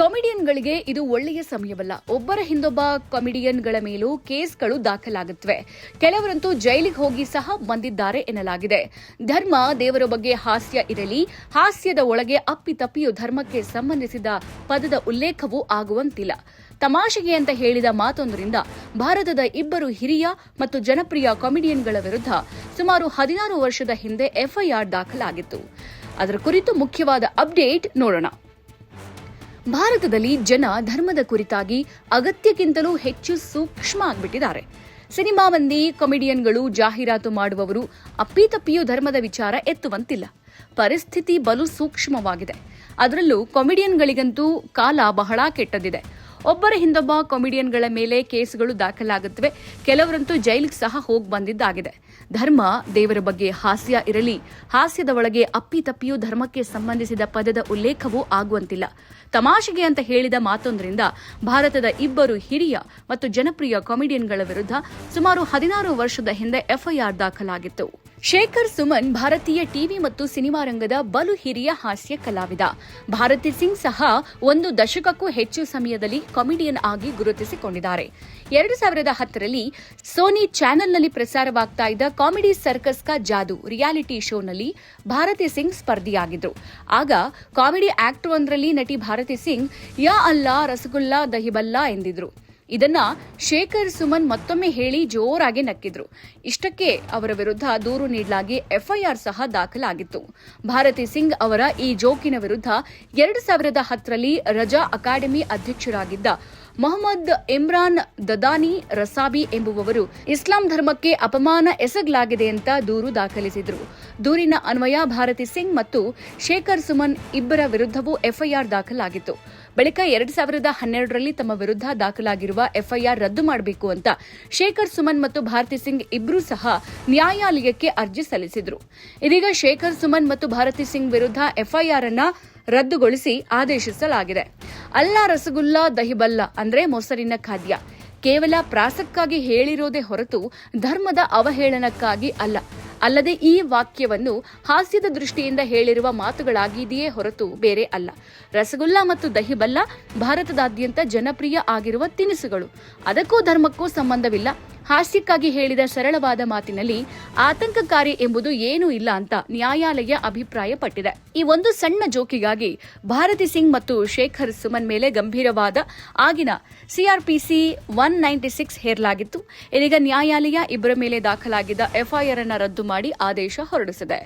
ಕಾಮಿಡಿಯನ್ಗಳಿಗೆ ಇದು ಒಳ್ಳೆಯ ಸಮಯವಲ್ಲ. ಒಬ್ಬರ ಹಿಂದೊಬ್ಬ ಕಾಮಿಡಿಯನ್ಗಳ ಮೇಲೂ ಕೇಸ್ಗಳು ದಾಖಲಾಗುತ್ತವೆ. ಕೆಲವರಂತೂ ಜೈಲಿಗೆ ಹೋಗಿ ಸಹ ಬಂದಿದ್ದಾರೆ ಎನ್ನಲಾಗಿದೆ. ಧರ್ಮ, ದೇವರ ಬಗ್ಗೆ ಹಾಸ್ಯ ಇರಲಿ, ಹಾಸ್ಯದ ಒಳಗೆ ಅಪ್ಪಿತಪ್ಪಿಯೂ ಧರ್ಮಕ್ಕೆ ಸಂಬಂಧಿಸಿದ ಪದದ ಉಲ್ಲೇಖವೂ ಆಗುವಂತಿಲ್ಲ. ತಮಾಷೆಗೆ ಅಂತ ಹೇಳಿದ ಮಾತೊಂದರಿಂದ ಭಾರತದ ಇಬ್ಬರು ಹಿರಿಯ ಮತ್ತು ಜನಪ್ರಿಯ ಕಾಮಿಡಿಯನ್ಗಳ ವಿರುದ್ಧ ಸುಮಾರು 16 ವರ್ಷದ ಹಿಂದೆ ಎಫ್ಐಆರ್ ದಾಖಲಾಗಿತ್ತು. ಅದರ ಕುರಿತು ಮುಖ್ಯವಾದ ಅಪ್ಡೇಟ್ ನೋಡೋಣ. ಭಾರತದಲ್ಲಿ ಜನ ಧರ್ಮದ ಕುರಿತಾಗಿ ಅಗತ್ಯಕ್ಕಿಂತಲೂ ಹೆಚ್ಚು ಸೂಕ್ಷ್ಮ ಆಗಿಬಿಟ್ಟಿದ್ದಾರೆ. ಸಿನಿಮಾ ಮಂದಿ, ಕಾಮಿಡಿಯನ್ಗಳು, ಜಾಹೀರಾತು ಮಾಡುವವರು ಅಪ್ಪಿತಪ್ಪಿಯೂ ಧರ್ಮದ ವಿಚಾರ ಎತ್ತುವಂತಿಲ್ಲ. ಪರಿಸ್ಥಿತಿ ಬಲು ಸೂಕ್ಷ್ಮವಾಗಿದೆ. ಅದರಲ್ಲೂ ಕಾಮಿಡಿಯನ್ಗಳಿಗಂತೂ ಕಾಲ ಬಹಳ ಕೆಟ್ಟದಿದೆ. ಒಬ್ಬರ ಹಿಂದೊಬ್ಬ ಕಾಮಿಡಿಯನ್ಗಳ ಮೇಲೆ ಕೇಸುಗಳು ದಾಖಲಾಗುತ್ತವೆ. ಕೆಲವರಂತೂ ಜೈಲಿಗೆ ಸಹ ಹೋಗಿ ಬಂದಿದ್ದಾಗಿದೆ. ಧರ್ಮ, ದೇವರ ಬಗ್ಗೆ ಹಾಸ್ಯ ಇರಲಿ, ಹಾಸ್ಯದ ಒಳಗೆ ಅಪ್ಪಿತಪ್ಪಿಯೂ ಧರ್ಮಕ್ಕೆ ಸಂಬಂಧಿಸಿದ ಪದದ ಉಲ್ಲೇಖವೂ ಆಗುವಂತಿಲ್ಲ. ತಮಾಷೆಗೆ ಅಂತ ಹೇಳಿದ ಮಾತೊಂದರಿಂದ ಭಾರತದ ಇಬ್ಬರು ಹಿರಿಯ ಮತ್ತು ಜನಪ್ರಿಯ ಕಾಮಿಡಿಯನ್ಗಳ ವಿರುದ್ಧ ಸುಮಾರು 16 ವರ್ಷದ ಹಿಂದೆ ಎಫ್ಐಆರ್ ದಾಖಲಾಗಿತ್ತು. ಶೇಖರ್ ಸುಮನ್ ಭಾರತೀಯ ಟಿವಿ ಮತ್ತು ಸಿನಿಮಾ ರಂಗದ ಬಲು ಹಿರಿಯ ಹಾಸ್ಯ ಕಲಾವಿದ. ಭಾರತಿ ಸಿಂಗ್ ಸಹ 1 ದಶಕಕ್ಕೂ ಹೆಚ್ಚು ಸಮಯದಲ್ಲಿ ಕಾಮಿಡಿಯನ್ ಆಗಿ ಗುರುತಿಸಿಕೊಂಡಿದ್ದಾರೆ. 2010ರಲ್ಲಿ ಸೋನಿ ಚಾನೆಲ್ನಲ್ಲಿ ಪ್ರಸಾರವಾಗ್ತಾ ಇದ್ದ ಕಾಮಿಡಿ ಸರ್ಕಸ್ ಕಾ ಜಾದೂ ರಿಯಾಲಿಟಿ ಶೋನಲ್ಲಿ ಭಾರತಿ ಸಿಂಗ್ ಸ್ಪರ್ಧಿಯಾಗಿದ್ರು. ಆಗ ಕಾಮಿಡಿ ಆಕ್ಟ್ ಒಂದರಲ್ಲಿ ನಟಿ ಭಾರತಿ ಸಿಂಗ್ ಯಾ ಅಲ್ಲಾ ರಸಗುಲ್ಲಾ ದಹಿಬಲ್ಲಾ ಎಂದಿದ್ರು. ಇದನ್ನ ಶೇಖರ್ ಸುಮನ್ ಮತ್ತೊಮ್ಮೆ ಹೇಳಿ ಜೋರಾಗಿ ನಕ್ಕಿದ್ರು. ಇಷ್ಟಕ್ಕೆ ಅವರ ವಿರುದ್ಧ ದೂರು ನೀಡಲಾಗಿ ಎಫ್ಐಆರ್ ಸಹ ದಾಖಲಾಗಿತ್ತು. ಭಾರತಿ ಸಿಂಗ್ ಅವರ ಈ ಜೋಕಿನ ವಿರುದ್ಧ 2010ರಲ್ಲಿ ರಜಾ ಅಕಾಡೆಮಿ ಅಧ್ಯಕ್ಷರಾಗಿದ್ದ ಮೊಹಮ್ಮದ್ ಇಮ್ರಾನ್ ದದಾನಿ ರಸಾಬಿ ಎಂಬುವವರು ಇಸ್ಲಾಂ ಧರ್ಮಕ್ಕೆ ಅಪಮಾನ ಎಸಗಲಾಗಿದೆ ಅಂತ ದೂರು ದಾಖಲಿಸಿದ್ರು. ದೂರಿನ ಅನ್ವಯ ಭಾರತಿ ಸಿಂಗ್ ಮತ್ತು ಶೇಖರ್ ಸುಮನ್ ಇಬ್ಬರ ವಿರುದ್ಧವೂ ಎಫ್ಐಆರ್ ದಾಖಲಾಗಿತ್ತು. ಬಳಿಕ 2012ರಲ್ಲಿ ತಮ್ಮ ವಿರುದ್ಧ ದಾಖಲಾಗಿರುವ ಎಫ್ಐಆರ್ ರದ್ದು ಮಾಡಬೇಕು ಅಂತ ಶೇಖರ್ ಸುಮನ್ ಮತ್ತು ಭಾರತಿ ಸಿಂಗ್ ಇಬ್ಬರೂ ಸಹ ನ್ಯಾಯಾಲಯಕ್ಕೆ ಅರ್ಜಿ ಸಲ್ಲಿಸಿದ್ರು. ಇದೀಗ ಶೇಖರ್ ಸುಮನ್ ಮತ್ತು ಭಾರತಿ ಸಿಂಗ್ ವಿರುದ್ಧ ಎಫ್ಐಆರ್ ಅನ್ನ ರದ್ದುಗೊಳಿಸಿ ಆದೇಶಿಸಲಾಗಿದೆ. ಅಲ್ಲಾ ರಸಗುಲ್ಲಾ ದಹಿಬಲ್ಲ ಅಂದ್ರೆ ಮೊಸರಿನ ಖಾದ್ಯ ಕೇವಲ ಪ್ರಾಸಕ್ಕಾಗಿ ಹೇಳಿರೋದೇ ಹೊರತು ಧರ್ಮದ ಅವಹೇಳನಕ್ಕಾಗಿ ಅಲ್ಲ. ಅಲ್ಲದೆ ಈ ವಾಕ್ಯವನ್ನು ಹಾಸ್ಯದ ದೃಷ್ಟಿಯಿಂದ ಹೇಳಿರುವ ಮಾತುಗಳಾಗಿದೆಯೇ ಹೊರತು ಬೇರೆ ಅಲ್ಲ. ರಸಗುಲ್ಲಾ ಮತ್ತು ದಹಿಬಲ್ಲ ಭಾರತದಾದ್ಯಂತ ಜನಪ್ರಿಯ ಆಗಿರುವ ತಿನಿಸುಗಳು. ಅದಕ್ಕೂ ಧರ್ಮಕ್ಕೂ ಸಂಬಂಧವಿಲ್ಲ. ಹಾಸ್ಯಕ್ಕಾಗಿ ಹೇಳಿದ ಸರಳವಾದ ಮಾತಿನಲ್ಲಿ ಆತಂಕಕಾರಿ ಎಂಬುದು ಏನೂ ಇಲ್ಲ ಅಂತ ನ್ಯಾಯಾಲಯ ಅಭಿಪ್ರಾಯಪಟ್ಟಿದೆ. ಈ ಒಂದು ಸಣ್ಣ ಜೋಕಿಗಾಗಿ ಭಾರತಿ ಸಿಂಗ್ ಮತ್ತು ಶೇಖರ್ ಸುಮನ್ ಮೇಲೆ ಗಂಭೀರವಾದ ಆಗಿನ ಸಿಆರ್ಪಿಸಿ 196 ಹೇರಲಾಗಿತ್ತು. ಇದೀಗ ನ್ಯಾಯಾಲಯ ಇಬ್ಬರ ಮೇಲೆ ದಾಖಲಾಗಿದ್ದ ಎಫ್ಐಆರ್ ಅನ್ನು ರದ್ದು ಮಾಡಿ ಆದೇಶ ಹೊರಡಿಸಿದೆ.